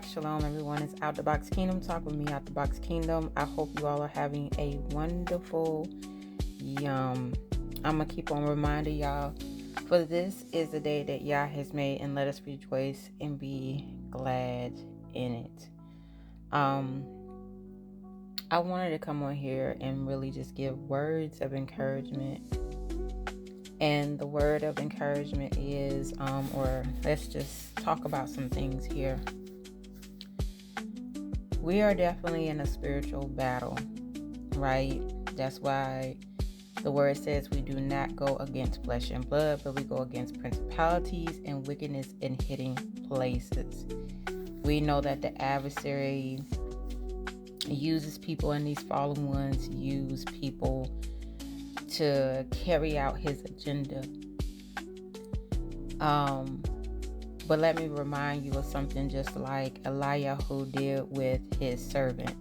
back. Shalom, everyone. It's Out the Box Kingdom Talk with me, Out the Box Kingdom. I hope you all are having a wonderful I'm going to keep on reminding y'all, for this is the day that Yah has made, and let us rejoice and be glad in it. I wanted to come on here and really just give words of encouragement. And the word of encouragement is, or let's just talk about some things here. We are definitely in a spiritual battle, right? That's why the word says we do not go against flesh and blood, but we go against principalities and wickedness in hidden places. We know that the adversary uses people, and these fallen ones use people to carry out his agenda. But let me remind you of something, just like Abba Yahuah did with his servant.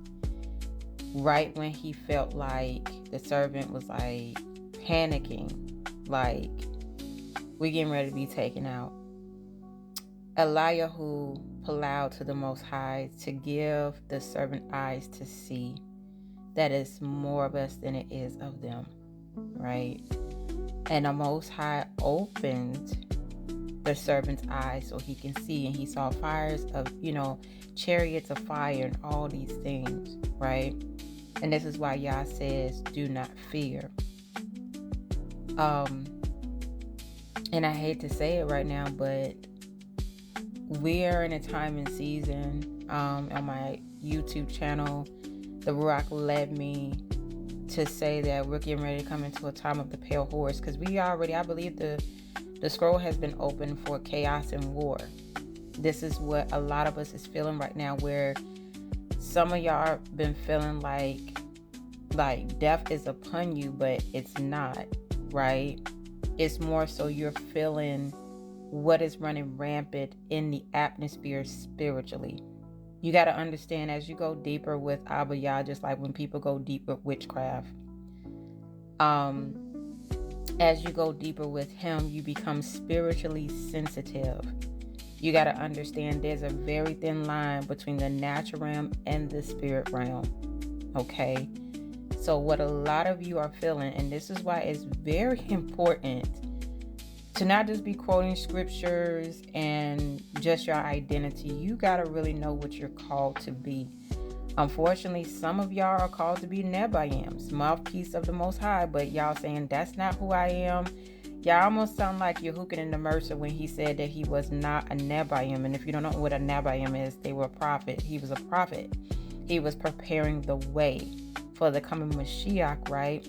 Right when he felt like the servant was like panicking, like we're getting ready to be taken out, Abba Yahuah palal to the Most High to give the servant eyes to see that it's more of us than it is of them, right? And the Most High opened the servant's eyes so he can see, and he saw fires of, chariots of fire and all these things, right? And this is why Yah says, do not fear. And I hate to say it right now, but we are in a time and season, on my YouTube channel, the Ruach led me to say that we're getting ready to come into a time of the pale horse, because I believe the scroll has been opened for chaos and war. This is what a lot of us is feeling right now, where some of y'all have been feeling like death is upon you, but it's not, right? It's more so you're feeling what is running rampant in the atmosphere spiritually. You got to understand, as you go deeper with Abba Yahuah, just like when people go deep with witchcraft, as you go deeper with him, you become spiritually sensitive. You got to understand there's a very thin line between the natural realm and the spirit realm. Okay? So what a lot of you are feeling, and this is why it's very important to not just be quoting scriptures and just your identity. You got to really know what you're called to be. Unfortunately, some of y'all are called to be Nabiyims, mouthpiece of the Most High, but y'all saying, that's not who I am. Y'all almost sound like Yehukin and the Mercer when he said that he was not a Nabiyim. And if you don't know what a Nabiyim is, they were a prophet. He was a prophet. He was preparing the way for the coming Mashiach, right?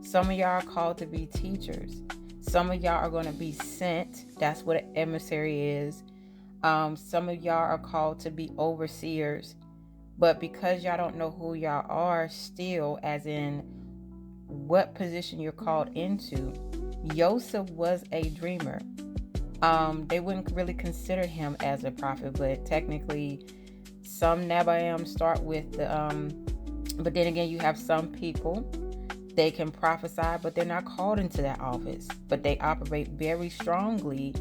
Some of y'all are called to be teachers. Some of y'all are going to be sent. That's what an emissary is. Some of y'all are called to be overseers. But because y'all don't know who y'all are still, as in what position you're called into, Joseph was a dreamer. They wouldn't really consider him as a prophet, but technically some Nabiyims start with the, but then again, you have some people, they can prophesy, but they're not called into that office, but they operate very strongly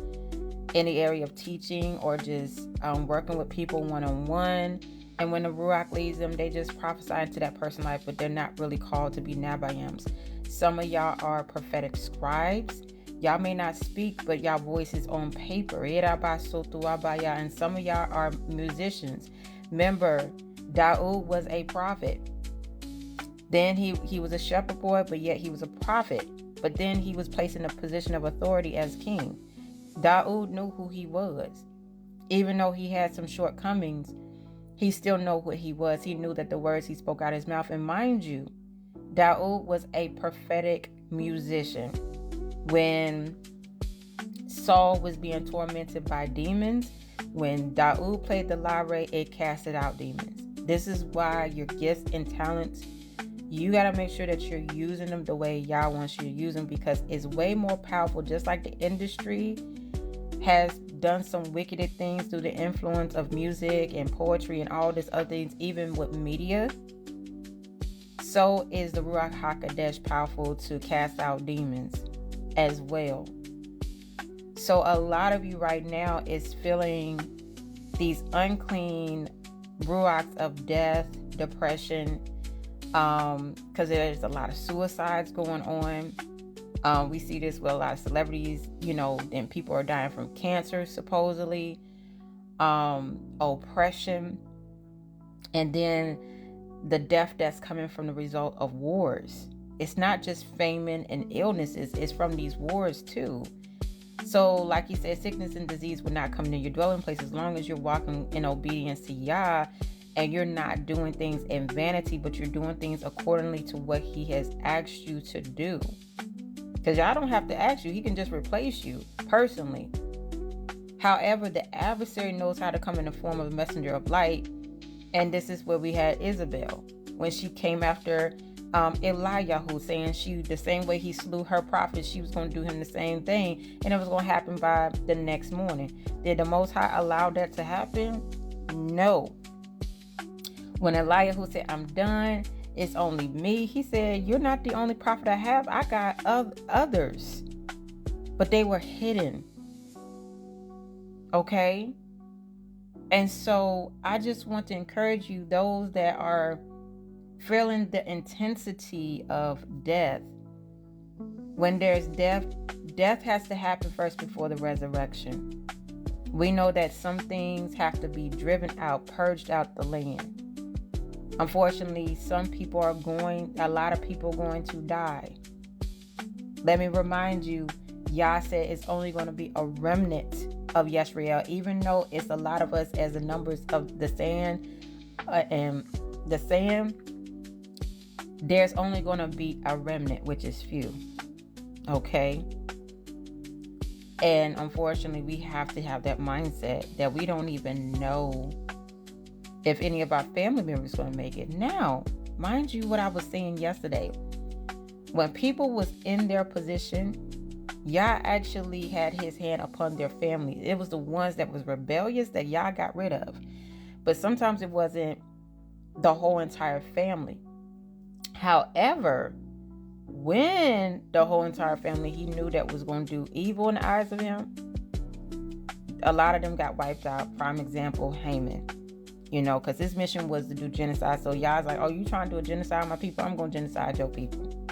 in the area of teaching or just working with people one-on-one. And when the Ruach leads them, they just prophesy into that person's life, but they're not really called to be Nabiyims. Some of y'all are prophetic scribes. Y'all may not speak, but y'all voice is on paper. And some of y'all are musicians. Remember, Daud was a prophet. Then he was a shepherd boy, but yet he was a prophet. But then he was placed in a position of authority as king. Daud knew who he was. Even though he had some shortcomings, he still knew what he was. He knew that the words he spoke out of his mouth. And mind you, Daud was a prophetic musician. When Saul was being tormented by demons, when Daud played the lyre, it casted out demons. This is why your gifts and talents, you got to make sure that you're using them the way Yah wants you to use them, because it's way more powerful. Just like the industry has done some wicked things through the influence of music and poetry and all this other things, even with media, so is the Ruach HaKodesh powerful to cast out demons as well. So a lot of you right now is feeling these unclean ruachs of death, depression, because there's a lot of suicides going on. We see this with a lot of celebrities, and people are dying from cancer, supposedly, oppression, and then the death that's coming from the result of wars. It's not just famine and illnesses, it's from these wars too. So like he said, sickness and disease will not come near your dwelling place as long as you're walking in obedience to Yah, and you're not doing things in vanity, but you're doing things accordingly to what he has asked you to do. Because Yah don't have to ask you, he can just replace you personally. However, the adversary knows how to come in the form of a messenger of light, and this is where we had Isabel when she came after Yahuah, saying the same way he slew her prophets, she was going to do him the same thing, and it was going to happen by the next morning. Did the Most High allow that to happen? No. When Yahuah said, I'm done, it's only me, he said, you're not the only prophet I have. I got others. But they were hidden. Okay? And so I just want to encourage you, those that are feeling the intensity of death. When there's death has to happen first before the resurrection. We know that some things have to be driven out, purged out the land. Unfortunately, a lot of people are going to die. Let me remind you, Yah said it's only going to be a remnant of Yisrael, even though it's a lot of us as the numbers of the sand, there's only going to be a remnant, which is few. Okay? And unfortunately, we have to have that mindset that we don't even know if any of our family members are going to make it. Now, mind you, what I was saying yesterday, when people was in their position, Yah actually had his hand upon their family. It was the ones that was rebellious that Yah got rid of. But sometimes it wasn't the whole entire family. However, when the whole entire family he knew that was going to do evil in the eyes of him, a lot of them got wiped out. Prime example, Haman. Because his mission was to do genocide. So Yah's like, oh, you trying to do a genocide on my people? I'm going to genocide your people.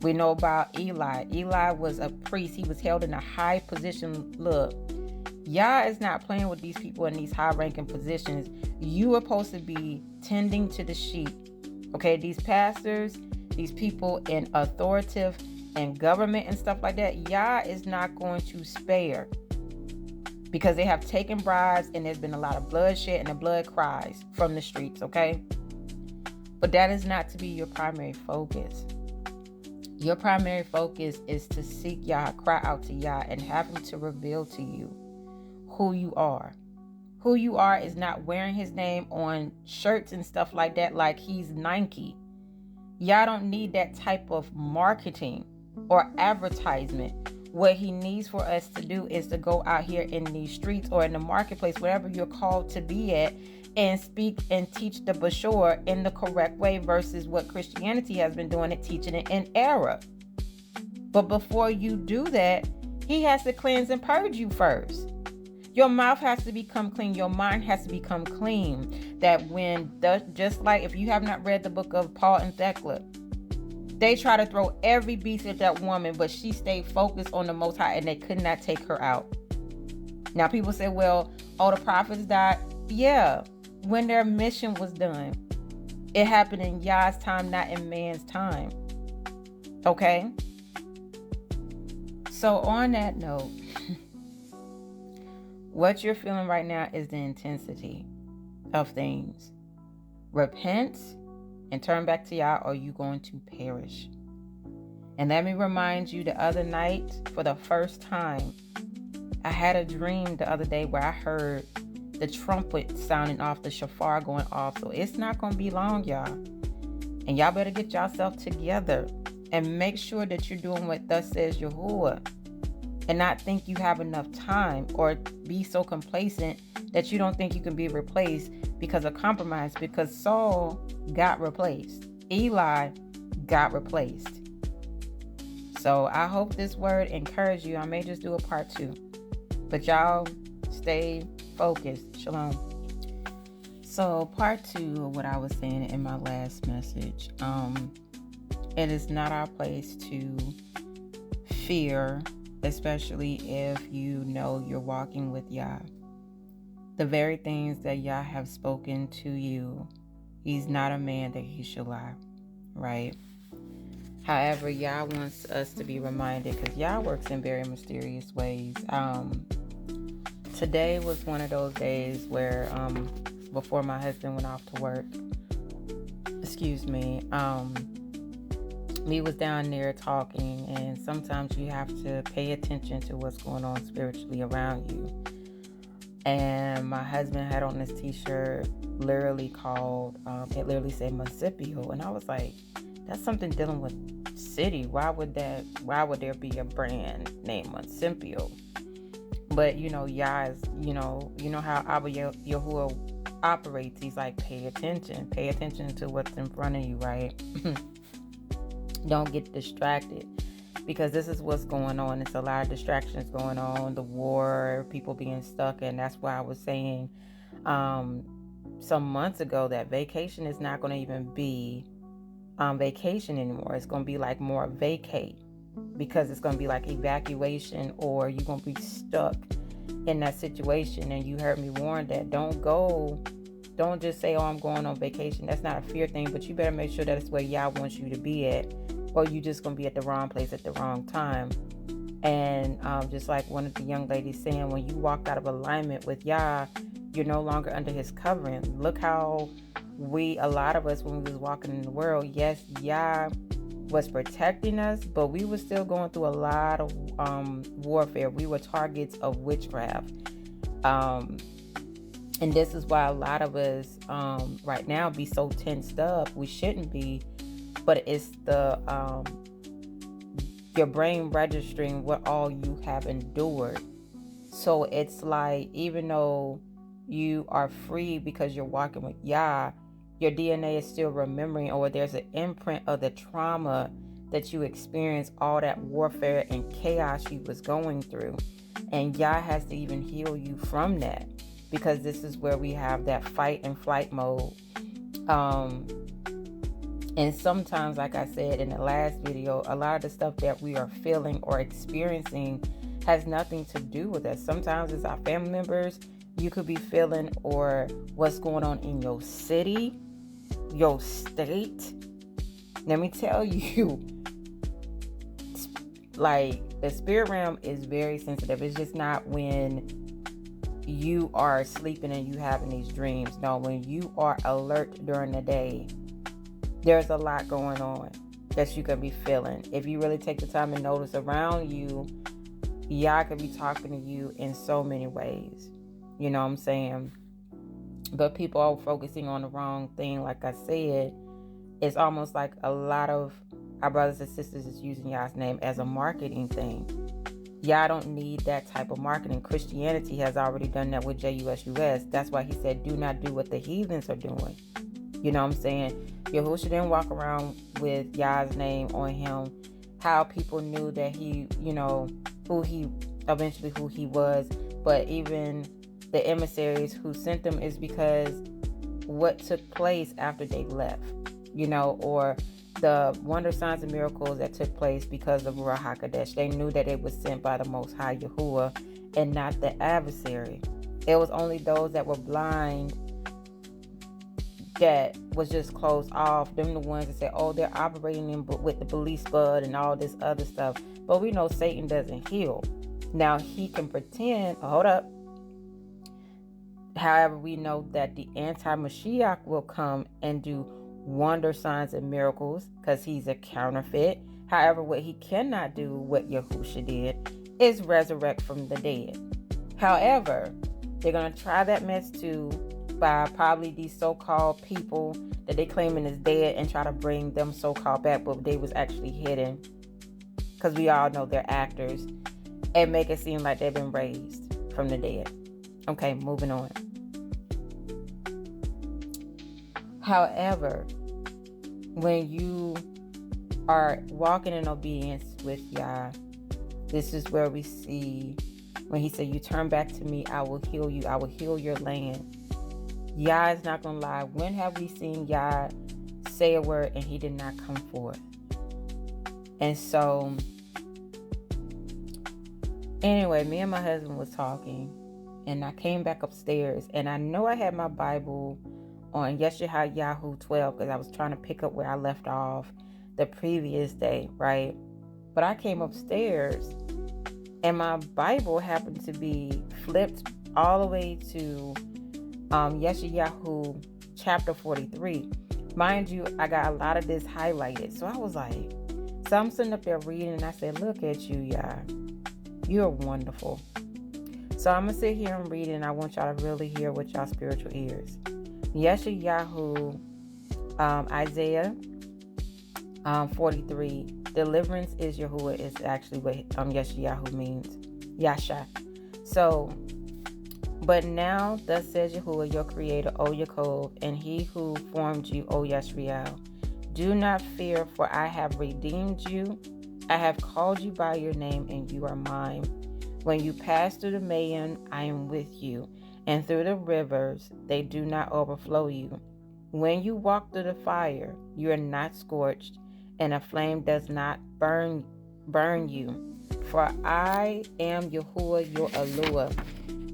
We know about Eli. Eli was a priest. He was held in a high position. Look, Yah is not playing with these people in these high-ranking positions. You are supposed to be tending to the sheep. Okay, these pastors, these people in authoritative and government and stuff like that, Yah is not going to spare, because they have taken bribes and there's been a lot of bloodshed and the blood cries from the streets, okay? But that is not to be your primary focus. Your primary focus is to seek Yah, cry out to Yah, and have him to reveal to you who you are. Who you are is not wearing his name on shirts and stuff like that like he's Nike. Yah don't need that type of marketing or advertisement. What he needs for us to do is to go out here in these streets or in the marketplace, wherever you're called to be at, and speak and teach the Bashor in the correct way versus what Christianity has been doing it, teaching it in error. But before you do that, he has to cleanse and purge you first. Your mouth has to become clean. Your mind has to become clean. Just like if you have not read the book of Paul and Thecla, they try to throw every beast at that woman, but she stayed focused on the Most High and they could not take her out. Now people say, well, the prophets died. Yeah, when their mission was done. It happened in Yah's time, not in man's time. Okay? So on that note, what you're feeling right now is the intensity of things. Repent and turn back to Yah, or you're going to perish. And let me remind you, the other night, for the first time, I had a dream the other day where I heard the trumpet sounding off, the shofar going off. So it's not going to be long, y'all. And y'all better get yourself together and make sure that you're doing what thus says Yahuah, and not think you have enough time or be so complacent that you don't think you can be replaced because of compromise, because Saul got replaced. Eli got replaced. So I hope this word encouraged you. I may just do a part 2. But y'all stay focused. Shalom. So part 2 of what I was saying in my last message, it is not our place to fear, especially if you know you're walking with Yah. The very things that Yah have spoken to you, he's not a man that he should lie, right? However, Yah wants us to be reminded, because Yah works in very mysterious ways. Today was one of those days where, before my husband went off to work, we was down there talking, and sometimes you have to pay attention to what's going on spiritually around you. And my husband had on this t-shirt literally called, it literally said Municipio, and I was like, that's something dealing with city. Why would there be a brand named Municipio? But Yah is, you know how Abba Yahuah operates. He's like, pay attention to what's in front of you, right? Don't get distracted, because this is what's going on. It's a lot of distractions going on, the war, people being stuck. And that's why I was saying some months ago that vacation is not going to even be vacation anymore. It's going to be like more vacate, because it's going to be like evacuation, or you're going to be stuck in that situation. And you heard me warn that don't just say, oh, I'm going on vacation. That's not a fear thing, but you better make sure that it's where Yah wants you to be at, or you just going to be at the wrong place at the wrong time. And just like one of the young ladies saying, when you walk out of alignment with Yah, you're no longer under his covering. Look how a lot of us, when we was walking in the world, yes, Yah was protecting us, but we were still going through a lot of warfare. We were targets of witchcraft. And this is why a lot of us right now be so tensed up. We shouldn't be, but it's your brain registering what all you have endured. So it's like, even though you are free because you're walking with Yah, your DNA is still remembering, or there's an imprint of the trauma that you experienced, all that warfare and chaos you was going through. And Yah has to even heal you from that, because this is where we have that fight and flight mode. And sometimes, like I said in the last video, a lot of the stuff that we are feeling or experiencing has nothing to do with us. Sometimes it's our family members you could be feeling, or what's going on in your city, your state. Let me tell you, like, the spirit realm is very sensitive. It's just not when you are sleeping and you having these dreams. No, when you are alert during the day, there's a lot going on that you could be feeling. If you really take the time and notice around you, Yah could be talking to you in so many ways. You know what I'm saying? But people are focusing on the wrong thing. Like I said, it's almost like a lot of our brothers and sisters is using Yah's name as a marketing thing. Yah don't need that type of marketing. Christianity has already done that with JUSUS. That's why he said, do not do what the heathens are doing. You know what I'm saying? Yahushua didn't walk around with Yah's name on him. How people knew that he, who he was. But even the emissaries who sent them is because what took place after they left, or the wonder signs and miracles that took place because of Ruach HaKodesh. They knew that it was sent by the Most High Yahuwah and not the adversary. It was only those that were blind that was just closed off. Them the ones that said, oh, they're operating with the police bud and all this other stuff. But we know Satan doesn't heal. Now, he can pretend, hold up. However, we know that the anti-Mashiach will come and do wonder signs and miracles because he's a counterfeit. However, what he cannot do, what Yahushua did, is resurrect from the dead. However, they're going to try that mess too by probably these so-called people that they claiming is dead and try to bring them so-called back, but they was actually hidden, because we all know they're actors, and make it seem like they've been raised from the dead. Okay, moving on. However, when you are walking in obedience with Yah, this is where we see when he said, you turn back to me, I will heal you. I will heal your land. Yah is not going to lie. When have we seen Yah say a word and he did not come forth? And so, anyway, me and my husband was talking, and I came back upstairs, and I know I had my Bible on Yeshayahu 12 because I was trying to pick up where I left off the previous day, right? But I came upstairs, and my Bible happened to be flipped all the way to Yeshayahu chapter 43. Mind you, I got a lot of this highlighted. So I was like, so I'm sitting up there reading, and I said, look at you, Yah. You're wonderful. So I'm going to sit here and read it, and I want y'all to really hear with y'all spiritual ears. Yeshayahu, Isaiah 43. Deliverance is Yahuah is actually what Yeshayahu means. Yasha. So, but now thus says Yahuah, your creator, O Yaakov, and he who formed you, O Yashriel. Do not fear, for I have redeemed you. I have called you by your name, and you are mine. When you pass through the Nabiyims, I am with you, and through the rivers, they do not overflow you. When you walk through the fire, you are not scorched, and a flame does not burn you. For I am Yahuah, your Aluah,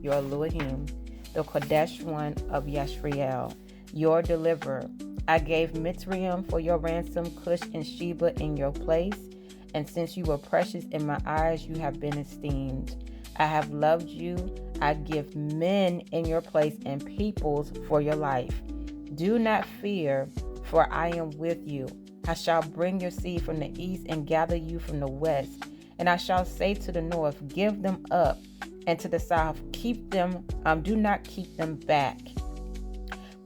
your Elohim, the Kodesh one of Yashriel, your deliverer. I gave Mitzrayim for your ransom, Cush and Sheba in your place. And since you were precious in my eyes, you have been esteemed. I have loved you. I give men in your place and peoples for your life. Do not fear, for I am with you. I shall bring your seed from the east and gather you from the west. And I shall say to the north, give them up, and to the south, keep them. Do not keep them back.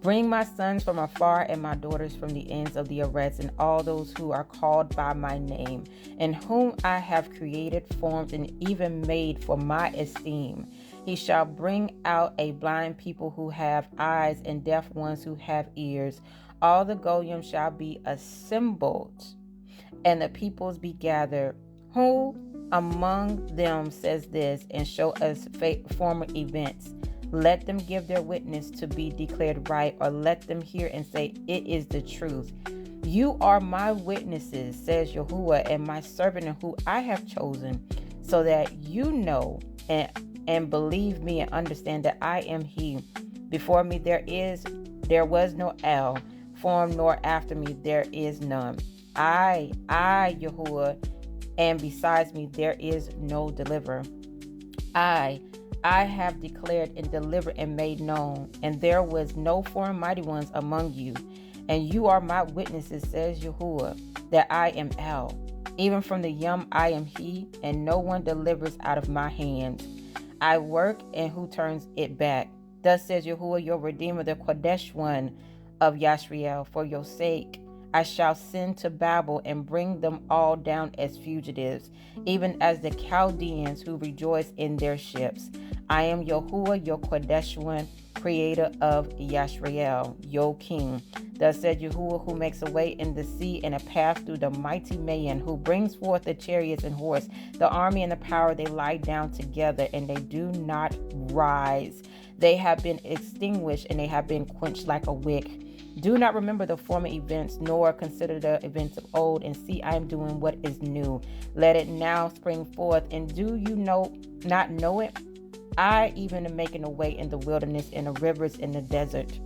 Bring my sons from afar and my daughters from the ends of the arets, and all those who are called by my name, and whom I have created, formed, and even made for my esteem. He shall bring out a blind people who have eyes, and deaf ones who have ears. All the Goyim shall be assembled, and the peoples be gathered. Who among them says this, and show us former events? Let them give their witness to be declared right, or let them hear and say, it is the truth. You are my witnesses, says Yahuah, and my servant who I have chosen, so that you know and believe me and understand that I am he. Before me there was no El, formed, nor after me there is none. I, Yahuah, and besides me there is no deliverer. I have declared and delivered and made known, and there was no foreign mighty ones among you. And you are my witnesses, says Yahuah, that I am El. Even from the Yom I am he, and no one delivers out of my hand. I work, and who turns it back? Thus says Yahuah, your Redeemer, the Kodesh one of Yashriel. For your sake I shall send to Babel and bring them all down as fugitives, even as the Chaldeans who rejoice in their ships. I am Yahuah, your Kodesh one, creator of Yashriel, your king. Thus said Yahuah, who makes a way in the sea and a path through the mighty Nabiyims, who brings forth the chariots and horse, the army and the power. They lie down together, and they do not rise. They have been extinguished, and they have been quenched like a wick. Do not remember the former events, nor consider the events of old, and see I am doing what is new. Let it now spring forth, and do you not know it? I even am making a way in the wilderness, and the rivers in the desert.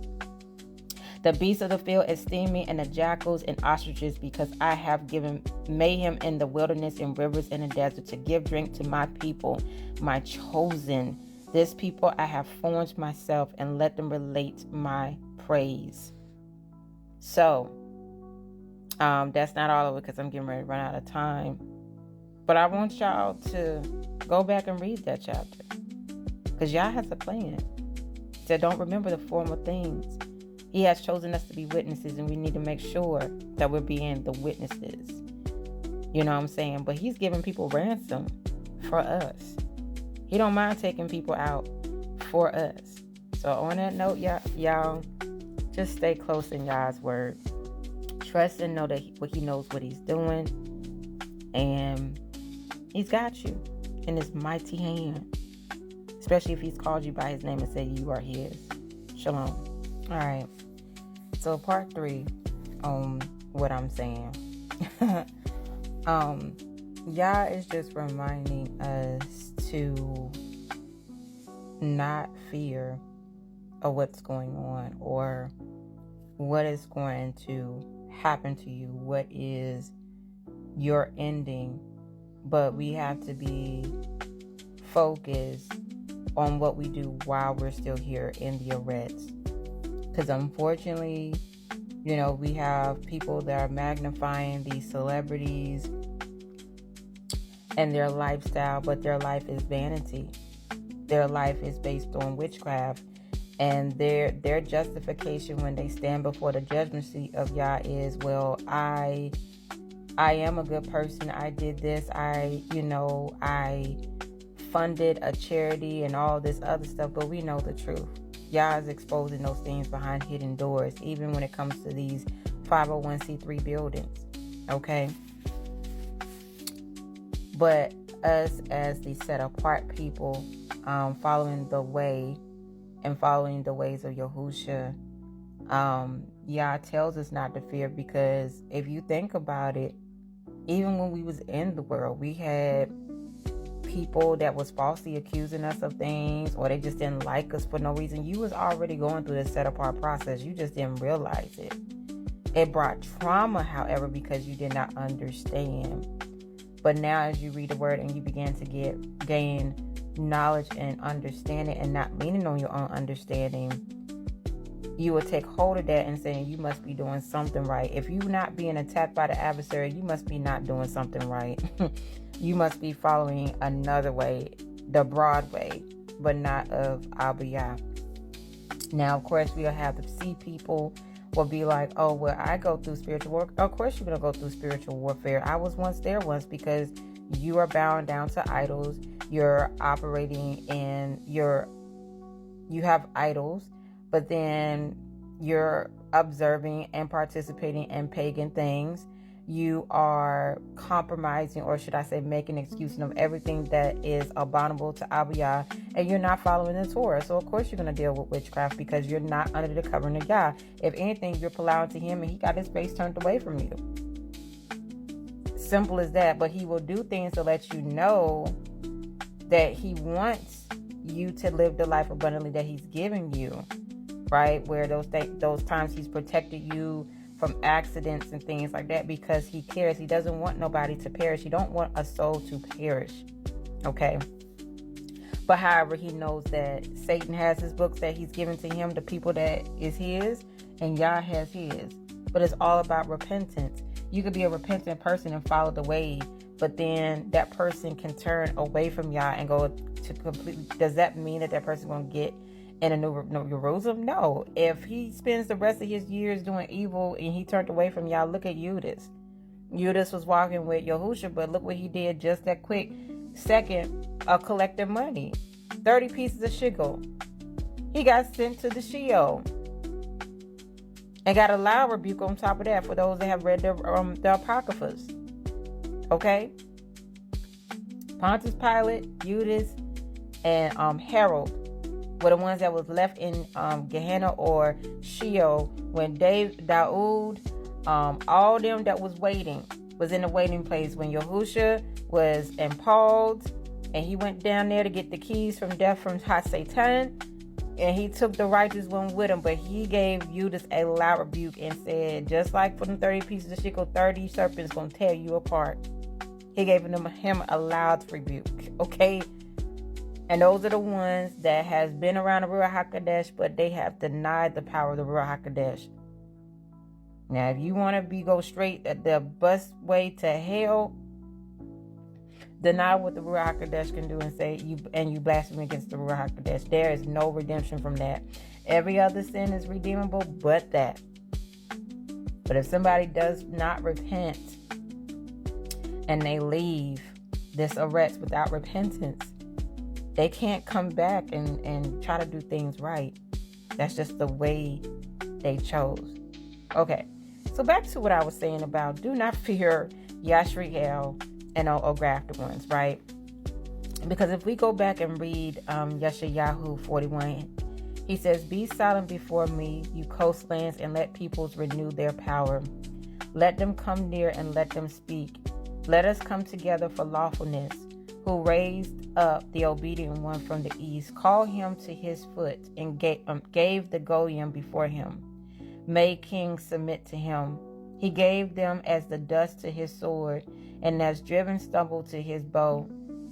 The beasts of the field esteem me, and the jackals and ostriches, because I have given mayhem in the wilderness and rivers in the desert, to give drink to my people, my chosen. This people I have formed myself, and let them relate my praise. So, that's not all of it, because I'm getting ready to run out of time. But I want y'all to go back and read that chapter, because Yah has a plan. He said, don't remember the former things. He has chosen us to be witnesses, and we need to make sure that we're being the witnesses. You know what I'm saying? But he's giving people ransom for us. He don't mind taking people out for us. So on that note, y'all just stay close in Yah's word. Trust and know that he knows what he's doing. And he's got you in his mighty hand. Especially if he's called you by his name and said you are his. Shalom. All right. So part 3 on what I'm saying. Yah is just reminding us to not fear of what's going on or what is going to happen to you, what is your ending, but we have to be focused on what we do while we're still here in the arets. Because unfortunately, we have people that are magnifying these celebrities and their lifestyle, but their life is vanity. Their life is based on witchcraft. And their justification when they stand before the judgment seat of Yah is, well, I am a good person. I did this. I funded a charity and all this other stuff. But we know the truth. Yah is exposing those things behind hidden doors, even when it comes to these 501c3 buildings. Okay? But us as the set apart people, following the way and following the ways of Yahushua, Yah tells us not to fear, because if you think about it, even when we was in the world, we had people that was falsely accusing us of things, or they just didn't like us for no reason. You was already going through this set apart process. You just didn't realize it. It brought trauma, however, because you did not understand. But now as you read the word and you begin to gain knowledge and understanding, and not leaning on your own understanding, you will take hold of that and saying you must be doing something right. If you're not being attacked by the adversary, you must be not doing something right. You must be following another way, the broad way, but not of Abba Yahuah. Now, of course, we'll have to see people will be like, oh, well, I go through spiritual warfare. Of course, you're going to go through spiritual warfare. I was once there because you are bound down to idols. You're operating in you have idols, but then you're observing and participating in pagan things. You are compromising, or should I say making excuses of everything that is abominable to Abba Yahuah, and you're not following the Torah. So of course you're going to deal with witchcraft, because you're not under the covering of Yah. If anything, you're palal to him, and he got his face turned away from you. Simple as that. But he will do things to let you know that he wants you to live the life abundantly that he's giving you, right? Where those times he's protected you from accidents and things like that, because he cares. He doesn't want nobody to perish. He don't want a soul to perish. Okay? But however, he knows that Satan has his books that he's given to him, the people that is his, and Yah has his. But it's all about repentance. You could be a repentant person and follow the way, but then that person can turn away from Yah and go to completely. Does that mean that person going to get in a new Jerusalem? No. If he spends the rest of his years doing evil and he turned away from Yah, look at Judas. Judas was walking with Yahushua, but look what he did just that quick second of collecting money. 30 pieces of shekel. He got sent to the Sheol. And got a loud rebuke on top of that for those that have read the Apocryphas. Okay? Pontius Pilate, Judas, and Herod were the ones that was left in Gehenna or Sheol when Daoud, all them that was waiting, was in the waiting place when Yahushua was impaled, and he went down there to get the keys from death from Satan, and he took the righteous one with him, but he gave Judas a loud rebuke and said, just like for them 30 pieces of shekel, 30 serpents going to tear you apart. He gave him a loud rebuke, okay? And those are the ones that has been around the Ruach HaKodesh, but they have denied the power of the Ruach HaKodesh. Now, if you want to go straight at the bus way to hell, deny what the Ruach HaKodesh can do and say you blaspheme against the Ruach HaKodesh. There is no redemption from that. Every other sin is redeemable but that. But if somebody does not repent and they leave this arets without repentance, they can't come back and try to do things right. That's just the way they chose. Okay, so back to what I was saying about do not fear Yashriel and grafted ones, right? Because if we go back and read Yeshayahu 41, He says, be silent before me, you coastlands, and let peoples renew their power. Let them come near and let them speak. Let us come together for lawfulness, who raised up the obedient one from the east, called him to his foot, and gave the Goyim before him, made kings submit to him. He gave them as the dust to his sword, and as driven stubble to his bow.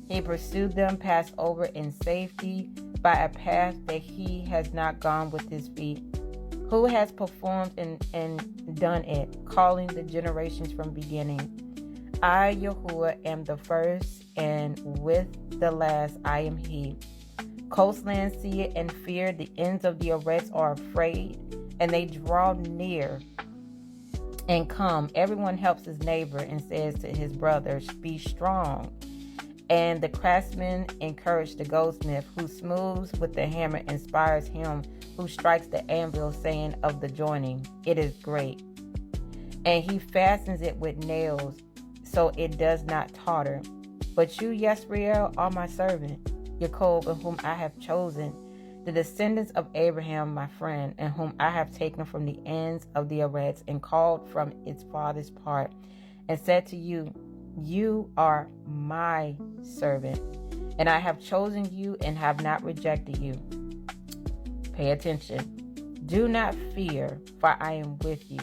He pursued them, passed over in safety by a path that he has not gone with his feet. Who has performed and done it, calling the generations from beginning? I, Yahuah, am the first, and with the last I am he. Coastlands see it and fear. The ends of the arets are afraid, and they draw near and come. Everyone helps his neighbor and says to his brother, be strong. And the craftsman encouraged the goldsmith, who smooths with the hammer, inspires him who strikes the anvil, saying of the joining, it is great. And he fastens it with nails, so it does not totter. But you, Yisrael, are my servant, Jacob, whom I have chosen, the descendants of Abraham, my friend, and whom I have taken from the ends of the arets and called from its farthest part, and said to you, you are my servant, and I have chosen you and have not rejected you. Pay attention. Do not fear, for I am with you.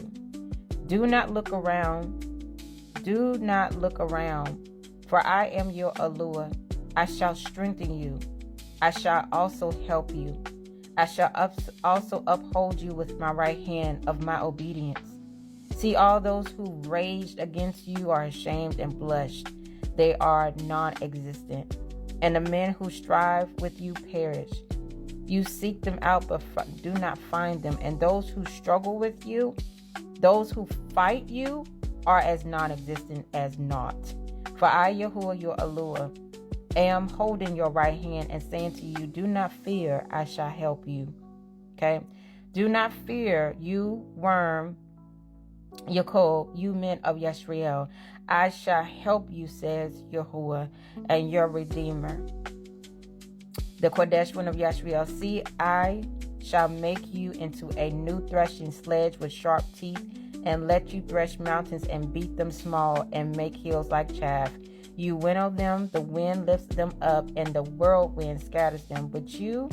Do not look around. Do not look around, for I am your Aluah. I shall strengthen you. I shall also help you. I shall also uphold you with my right hand of my obedience. See, all those who raged against you are ashamed and blushed. They are non-existent. And the men who strive with you perish. You seek them out, but do not find them. And those who struggle with you, those who fight you, are as non-existent as naught. For I, Yahuah, your Aluah, am holding your right hand and saying to you, do not fear, I shall help you. Okay? Do not fear, you worm, Yaakov, you men of Yisrael. I shall help you, says Yahuah, and your Redeemer. The Kodesh one of Yisrael. See, I shall make you into a new threshing sledge with sharp teeth, and let you thresh mountains and beat them small, and make hills like chaff. You winnow them, the wind lifts them up, and the whirlwind scatters them. But you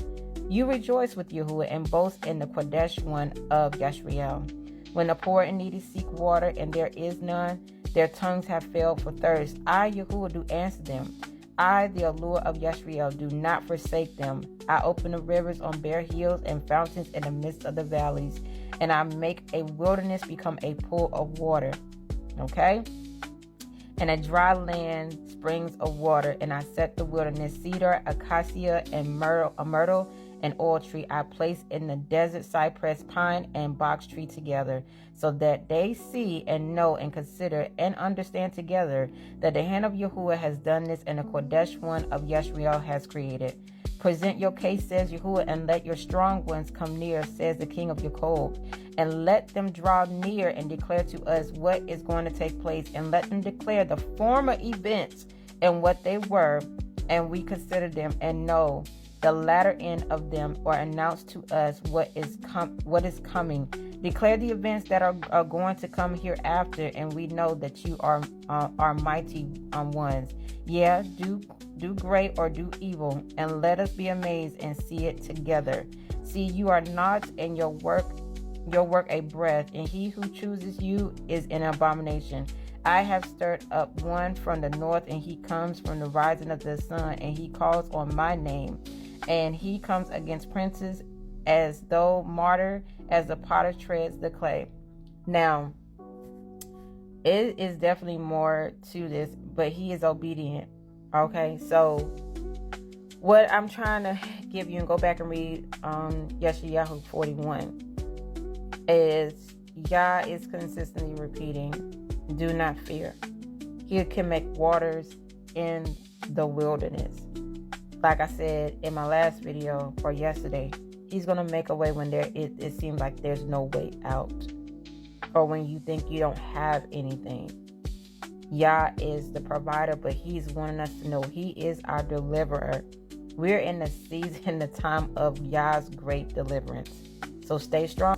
rejoice with Yahuah and boast in the Kodesh one of Yisrael. When the poor and needy seek water, and there is none, their tongues have failed for thirst. I, Yahuah, do answer them. I, the Aluah of Yisrael, do not forsake them. I open the rivers on bare hills and fountains in the midst of the valleys, and I make a wilderness become a pool of water. Okay? And a dry land springs of water, and I set the wilderness cedar, acacia, and myrtle, and oil tree. I place in the desert cypress, pine, and box tree together, so that they see and know and consider and understand together that the hand of Yahuah has done this, and the Kodesh one of Yisrael has created. Present your case, says Yahuah, and let your strong ones come near, says the King of Jacob. And let them draw near and declare to us what is going to take place, and let them declare the former events and what they were, and we consider them and know the latter end of them, or announce to us what is coming. Declare the events that are going to come hereafter, and we know that you are mighty ones. Yeah, do great or do evil, and let us be amazed and see it together. See, you are not, and your work a breath, and he who chooses you is an abomination. I have stirred up one from the north, and he comes from the rising of the sun, and he calls on my name. And he comes against princes as though martyr, as the potter treads the clay. Now, it is definitely more to this, but he is obedient. Okay, so what I'm trying to give you, and go back and read Yeshayahu 41, is Yah is consistently repeating, do not fear. He can make waters in the wilderness. Like I said in my last video or yesterday, he's going to make a way when it seems like there's no way out, or when you think you don't have anything. Yah is the provider, but he's wanting us to know he is our deliverer. We're in the season, the time of Yah's great deliverance. So stay strong.